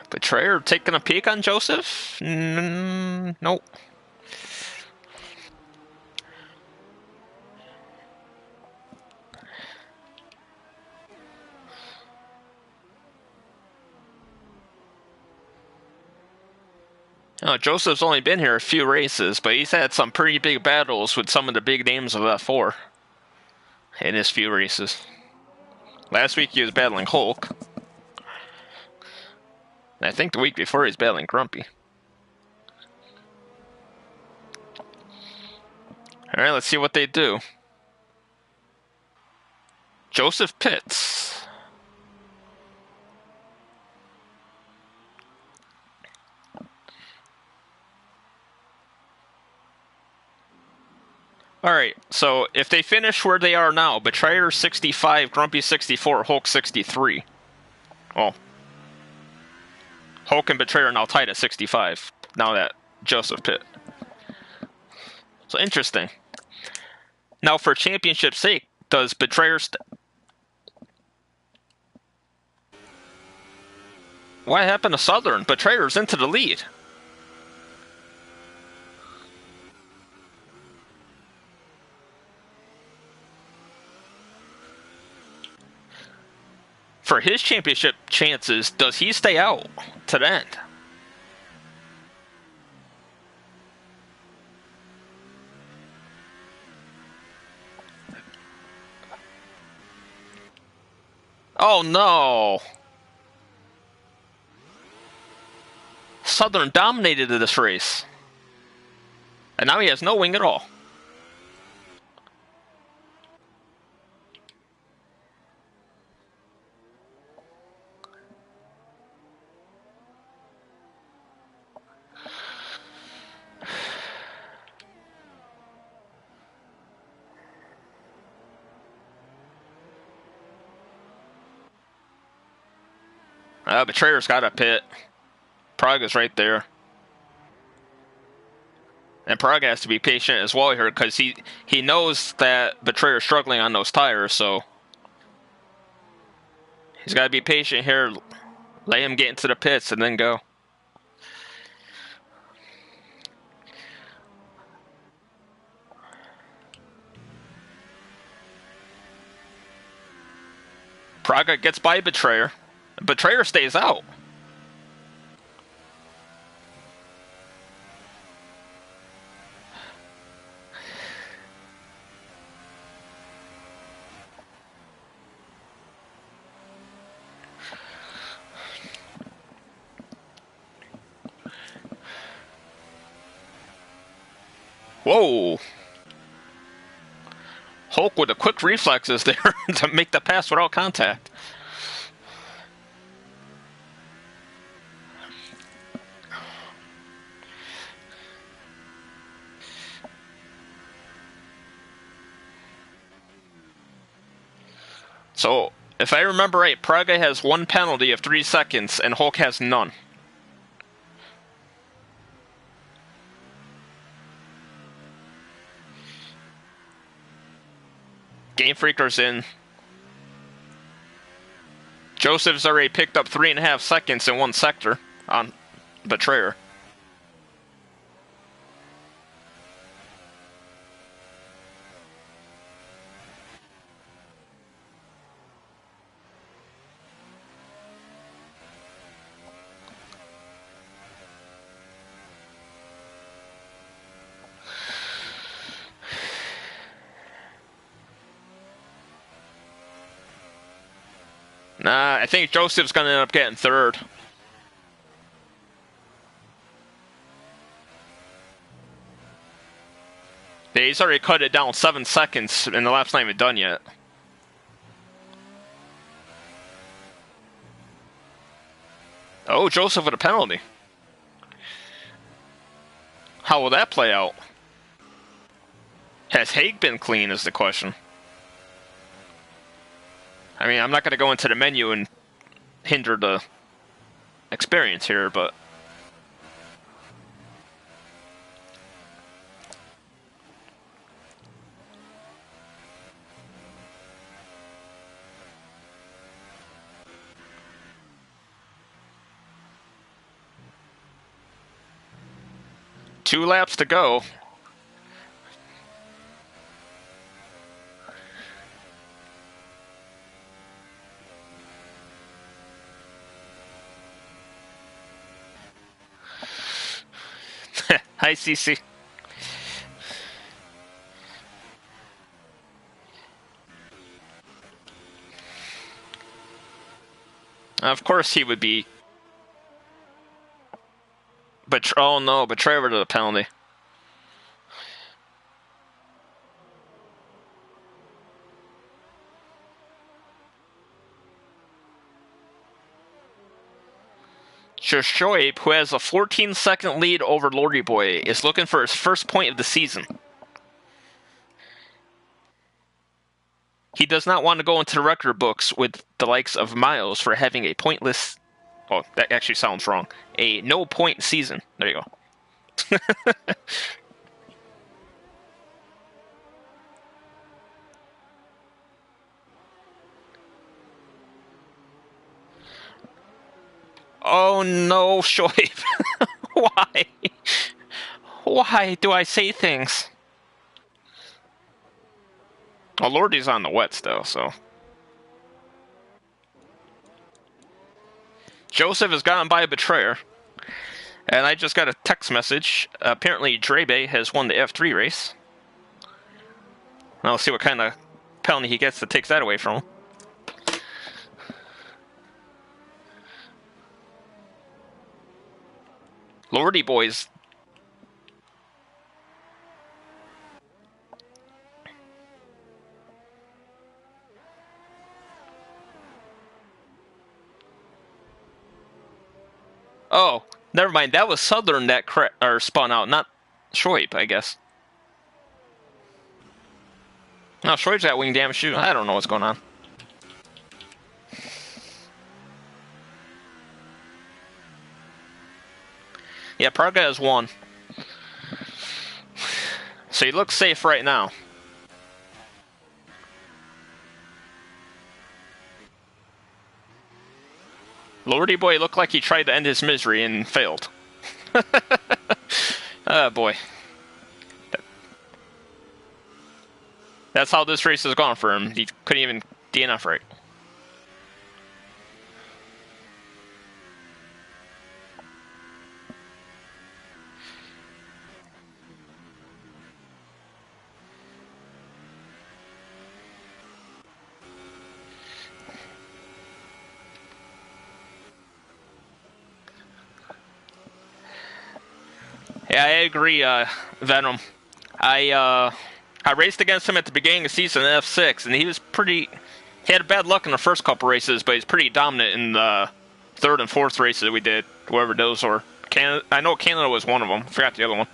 [SPEAKER 1] Betrayer taking a peek on Joseph? Nope. Oh, Joseph's only been here a few races, but he's had some pretty big battles with some of the big names of F4 in his few races. Last week he was battling Hulk. And I think the week before he was battling Grumpy. Alright, let's see what they do. Joseph pits. Alright, so if they finish where they are now, Betrayer 65, Grumpy 64, Hulk 63. Oh. Hulk and Betrayer are now tied at 65, now that Joseph pit. So interesting. Now for championship's sake, does Betrayer... What happened to Southern? Betrayer's into the lead. for his championship chances, does he stay out to the end? Oh no! Southern dominated this race. And now he has no wing at all. Betrayer's got a pit. Prague is right there. And Prague has to be patient as well here because he knows that Betrayer's struggling on those tires, so he's got to be patient here. Let him get into the pits and then go. Praga gets by Betrayer. Betrayer stays out. Whoa. Hulk with the quick reflexes there to make the pass without contact. So, if I remember right, Praga has one penalty of 3 seconds and Hulk has none. Game Freaker's in. Joseph's already picked up 3.5 seconds in one sector on Betrayer. Nah, I think Joseph's going to end up getting third. Yeah, he's already cut it down 7 seconds, and the lap's not even done yet. Oh, Joseph with a penalty. How will that play out? Has Haig been clean is the question. I mean, I'm not going to go into the menu and hinder the experience here, but... Two laps to go. Hi, CC. Of course he would be. But oh no, Betrayer to the penalty. Shoaib, who has a 14-second lead over Lordy Boy, is looking for his first point of the season. He does not want to go into the record books with the likes of Miles for having a pointless... Oh, that actually sounds wrong. A no-point season. There you go. Oh no, Shoaib. Why? Why do I say things? Oh, Lordy's on the wet still, so... Joseph is gotten by a betrayer. And I just got a text message. Apparently, Drebe has won the F3 race. Now let's see what kind of penalty he gets that takes that away from him. Lordy boys. Oh, never mind. That was Southern that spun out, not Shoaib, I guess. No, Shoaib's got wing damage too. I don't know what's going on. Yeah, Praga has won. So he looks safe right now. Lordy boy looked like he tried to end his misery and failed. Oh boy. That's how this race has gone for him. He couldn't even DNF right. Yeah, I agree, Venom. I raced against him at the beginning of the season in F6, and he had bad luck in the first couple races, but he's pretty dominant in the third and fourth races we did, whoever those were. I know Canada was one of them. I forgot the other one.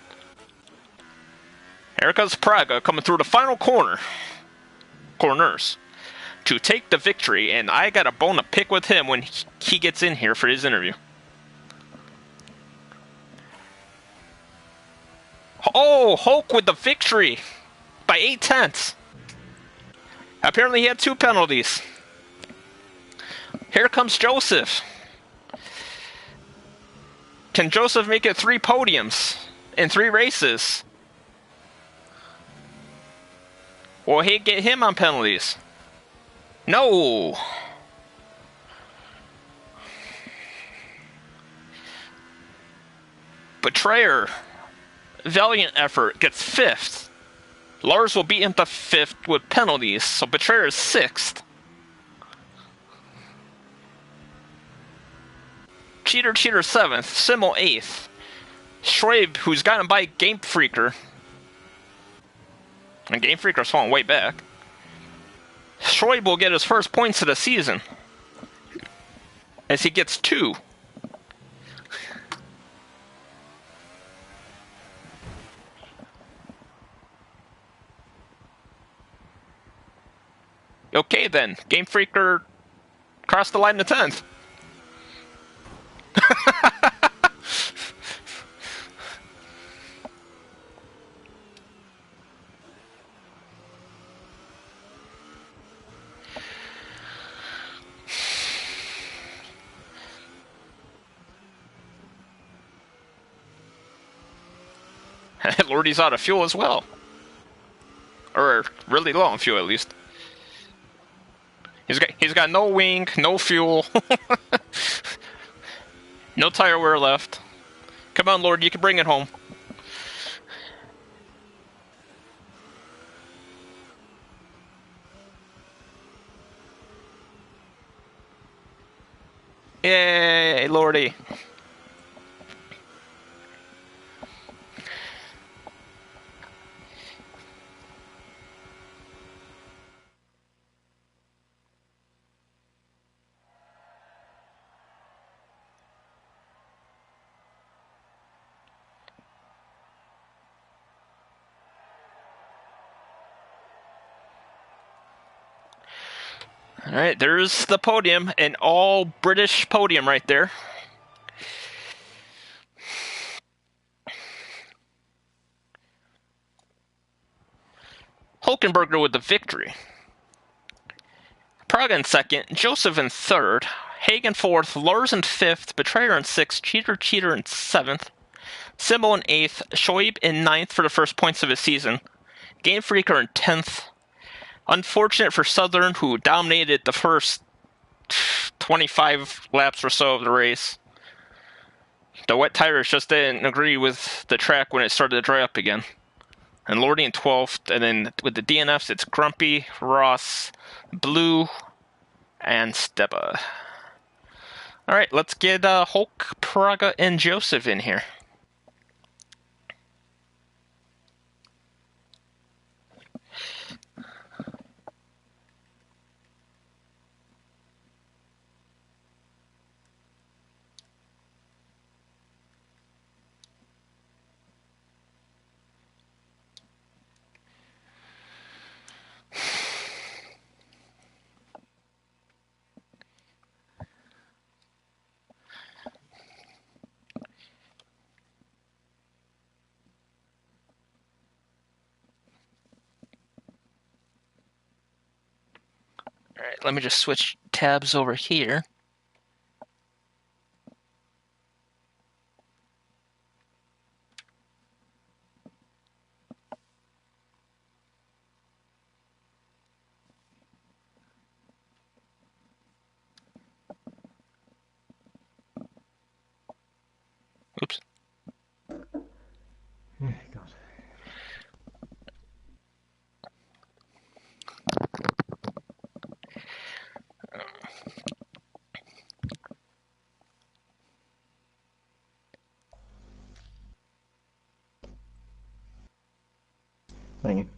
[SPEAKER 1] Here comes Praga coming through the final corners to take the victory, and I got a bone to pick with him when he gets in here for his interview. Oh, Hulk with the victory by 8/10. Apparently he had 2 penalties. Here comes Joseph. Can Joseph make it 3 podiums in 3 races? Will he get him on penalties? No. Betrayer. Valiant effort gets 5th. Lars will beat him to 5th with penalties, so Betrayer is 6th. Cheater 7th. Simmel 8th. Schwabe, who's gotten by Game Freaker. And Game Freaker's falling way back. Schwabe will get his first points of the season, as he gets 2. Okay then, Game Freaker crossed the line to 10th. Lordy's out of fuel as well. Or really low on fuel at least. He's got no wing, no fuel, no tire wear left. Come on, Lord, you can bring it home. Yay, Lordy. Alright, there's the podium, an all-British podium right there. Hulkenberger with the victory. Praga in 2nd, Joseph in 3rd, Hagen 4th, Lars in 5th, Betrayer in 6th, Cheater in 7th, Simmel in 8th, Shoaib in 9th for the first points of his season, Game Freaker in 10th. Unfortunate for Southern, who dominated the first 25 laps or so of the race. The wet tires just didn't agree with the track when it started to dry up again. And Lordy in 12th, and then with the DNFs, it's Grumpy, Ross, Blue, and Steba. All right, let's get Hulk, Praga, and Joseph in here. All right, let me just switch tabs over here. Oops.
[SPEAKER 2] Oh, God. Thank you.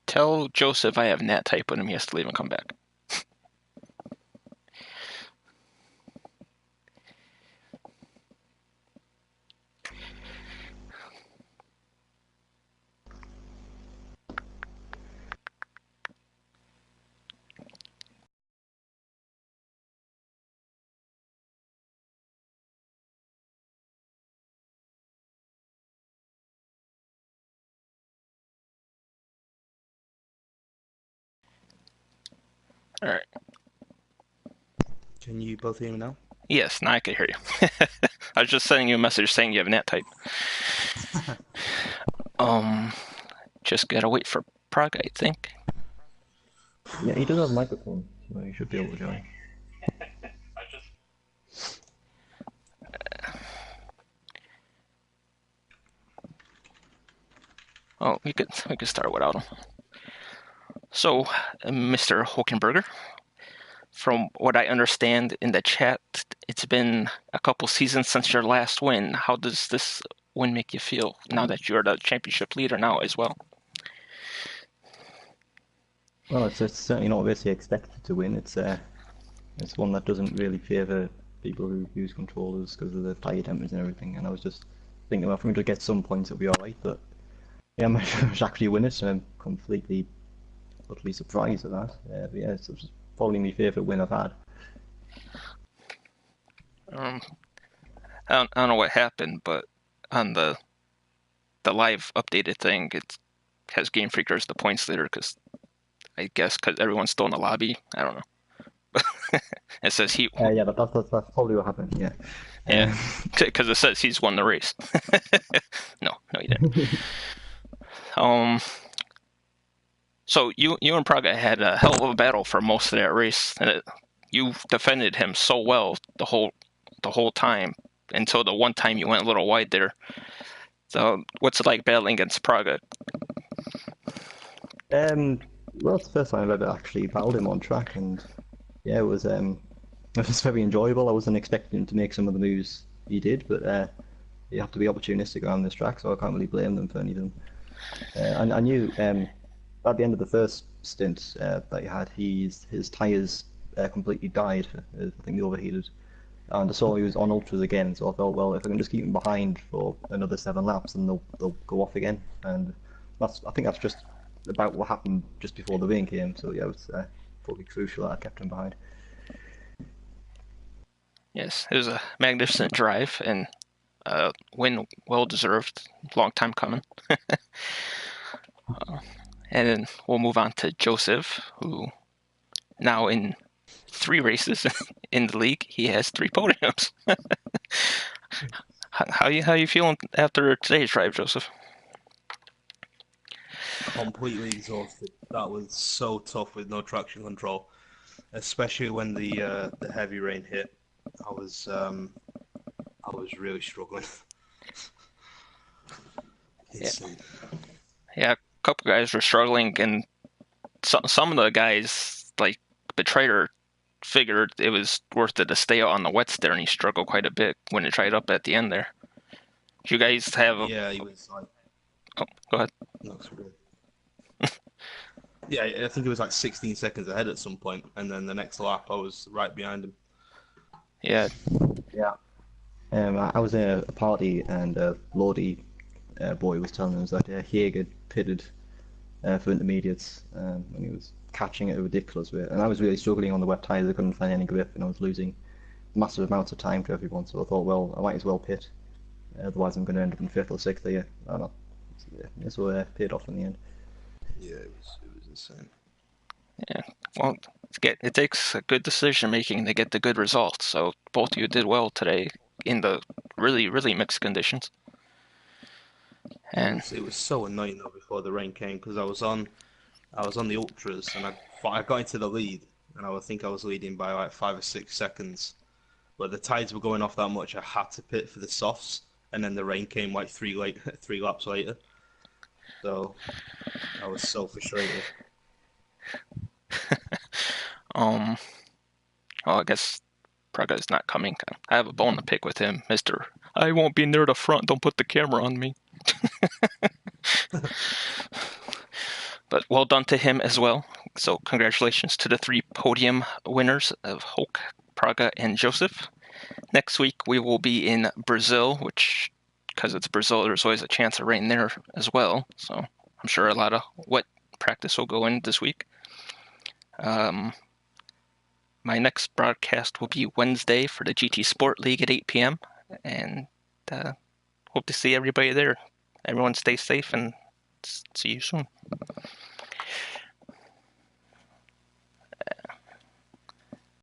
[SPEAKER 1] Tell Joseph I have Nat type on him. He has to leave and come back. All right.
[SPEAKER 2] Can you both hear me now?
[SPEAKER 1] Yes, now I can hear you. I was just sending you a message saying you have Nat type. Just gotta wait for Praga, I think.
[SPEAKER 2] Yeah, he does have a microphone, so he should be able to join.
[SPEAKER 1] Oh, we could start without him. So, Mr. Hulkenberger, from what I understand in the chat, it's been a couple seasons since your last win. How does this win make you feel now that you're the championship leader now as well?
[SPEAKER 2] Well, it's certainly not basically expected to win. It's one that doesn't really favour people who use controllers because of the tire temperatures and everything. And I was just thinking, well, if we could get some points, it'll be all right. But yeah, I'm actually a winner, so I'm completely, utterly surprised at that. But yeah, it's probably my favourite win I've had.
[SPEAKER 1] I don't know what happened, but on the live updated thing, it has Game Freak as the points leader because I guess because everyone's still in the lobby. I don't know. It says he.
[SPEAKER 2] Yeah, that's probably what happened. Yeah.
[SPEAKER 1] Yeah, because it says he's won the race. No, he didn't. So you and Praga had a hell of a battle for most of that race, and you defended him so well the whole time until the one time you went a little wide there. So what's it like battling against Praga?
[SPEAKER 2] Well, it's the first time I've ever actually battled him on track, and yeah, it was very enjoyable. I wasn't expecting him to make some of the moves he did, but you have to be opportunistic around this track, so I can't really blame them for anything. I knew at the end of the first stint that he had, his tyres completely died. I think they overheated, and I saw he was on ultras again. So I thought, well, if I can just keep him behind for another 7 laps, then they'll go off again. And I think that's just about what happened just before the rain came. So yeah, it was probably crucial that I kept him behind.
[SPEAKER 1] Yes, it was a magnificent drive and win well deserved. Long time coming. And then we'll move on to Joseph, who now in 3 races in the league, he has 3 podiums. How you feeling after today's drive, Joseph?
[SPEAKER 3] completely exhausted. That was so tough with no traction control, especially when the heavy rain hit. I was um, I was really struggling.
[SPEAKER 1] Yeah,
[SPEAKER 3] Insane.
[SPEAKER 1] yeah. A couple guys were struggling, and some of the guys like Betrayer figured it was worth it to stay out on the wets there, and he struggled quite a bit when he tried up at the end there. Do you guys have?
[SPEAKER 3] Yeah, he was like,
[SPEAKER 1] Oh, go ahead.
[SPEAKER 3] no, sorry. Yeah, I think it was like 16 seconds ahead at some point, and then the next lap I was right behind him.
[SPEAKER 1] Yeah,
[SPEAKER 2] Yeah. I was at a party and Lordy boy was telling us that Haig had pitted for intermediates and he was catching at a ridiculous rate. And I was really struggling on the wet tyres. I couldn't find any grip and I was losing massive amounts of time to everyone. So I thought, well, I might as well pit. Otherwise, I'm going to end up in fifth or sixth here. I don't know. So paid off in the end.
[SPEAKER 3] Yeah, it was insane.
[SPEAKER 1] yeah. Well, it takes a good decision making to get the good results. So both of you did well today in the really mixed conditions. And
[SPEAKER 3] It was so annoying though before the rain came because I was on the ultras and I got into the lead and I would think I was leading by like 5 or 6 seconds, but the tides were going off that much I had to pit for the softs, and then the rain came like three laps later, so I was so frustrated.
[SPEAKER 1] um, well, I guess Praga's not coming. I have a bone to pick with him, Mister. I won't be near the front. Don't put the camera on me. But well done to him as well. So congratulations to the 3 podium winners of Hulk, Praga, and Joseph. Next week we will be in Brazil, which, because it's Brazil, there's always a chance of rain there as well. So I'm sure a lot of wet practice will go in this week. My next broadcast will be Wednesday for the GT Sport League at 8 p.m. And hope to see everybody there. Everyone stay safe and see you soon.